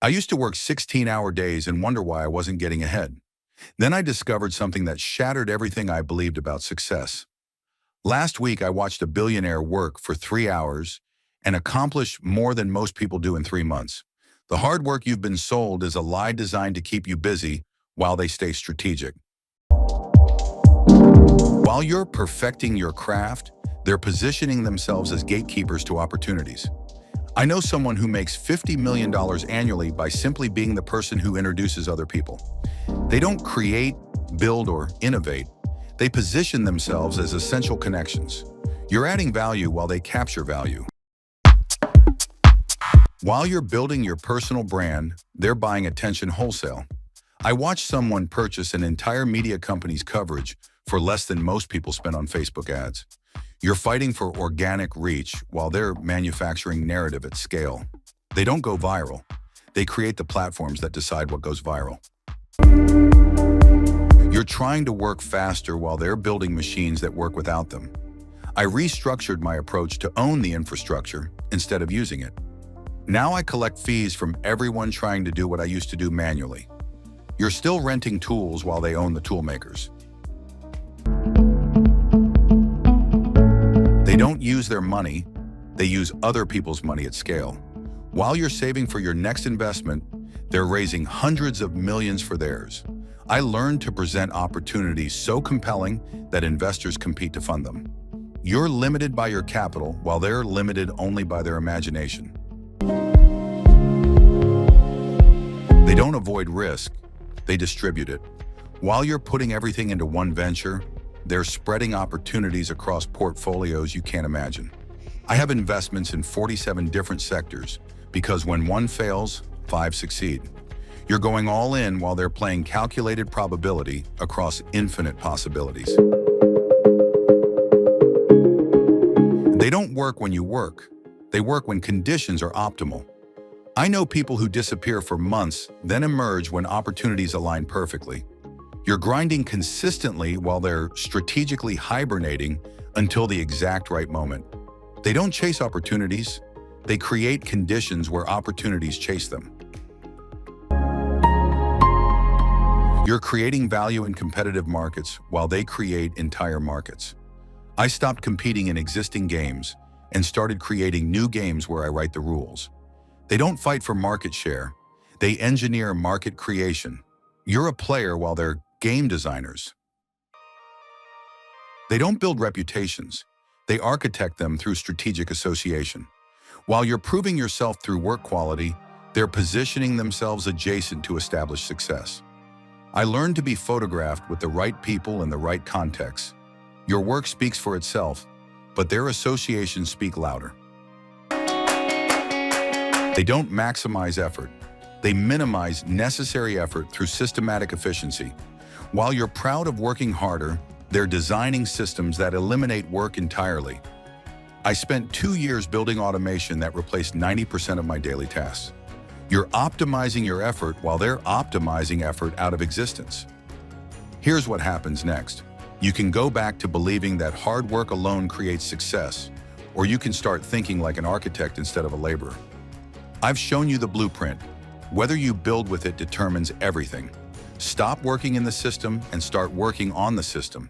I used to work 16-hour days and wonder why I wasn't getting ahead. Then I discovered something that shattered everything I believed about success. Last week, I watched a billionaire work for 3 hours and accomplish more than most people do in 3 months. The hard work you've been sold is a lie designed to keep you busy while they stay strategic. While you're perfecting your craft, they're positioning themselves as gatekeepers to opportunities. I know someone who makes $50 million annually by simply being the person who introduces other people. They don't create, build, or innovate. They position themselves as essential connections. You're adding value while they capture value. While you're building your personal brand, they're buying attention wholesale. I watched someone purchase an entire media company's coverage for less than most people spend on Facebook ads. You're fighting for organic reach while they're manufacturing narrative at scale. They don't go viral. They create the platforms that decide what goes viral. You're trying to work faster while they're building machines that work without them. I restructured my approach to own the infrastructure instead of using it. Now I collect fees from everyone trying to do what I used to do manually. You're still renting tools while they own the tool makers. They don't use their money, they use other people's money at scale. While you're saving for your next investment, they're raising hundreds of millions for theirs. I learned to present opportunities so compelling that investors compete to fund them. You're limited by your capital while they're limited only by their imagination. They don't avoid risk, they distribute it. While you're putting everything into one venture, they're spreading opportunities across portfolios you can't imagine. I have investments in 47 different sectors because when one fails, 5 succeed. You're going all in while they're playing calculated probability across infinite possibilities. They don't work when you work. They work when conditions are optimal. I know people who disappear for months, then emerge when opportunities align perfectly. You're grinding consistently while they're strategically hibernating until the exact right moment. They don't chase opportunities. They create conditions where opportunities chase them. You're creating value in competitive markets while they create entire markets. I stopped competing in existing games and started creating new games where I write the rules. They don't fight for market share. They engineer market creation. You're a player while they're game designers. They don't build reputations. They architect them through strategic association. While you're proving yourself through work quality, they're positioning themselves adjacent to established success. I learned to be photographed with the right people in the right context. Your work speaks for itself, but their associations speak louder. They don't maximize effort. They minimize necessary effort through systematic efficiency. While you're proud of working harder, they're designing systems that eliminate work entirely. I spent 2 years building automation that replaced 90% of my daily tasks. You're optimizing your effort while they're optimizing effort out of existence. Here's what happens next. You can go back to believing that hard work alone creates success, or you can start thinking like an architect instead of a laborer. I've shown you the blueprint. Whether you build with it determines everything. Stop working in the system and start working on the system.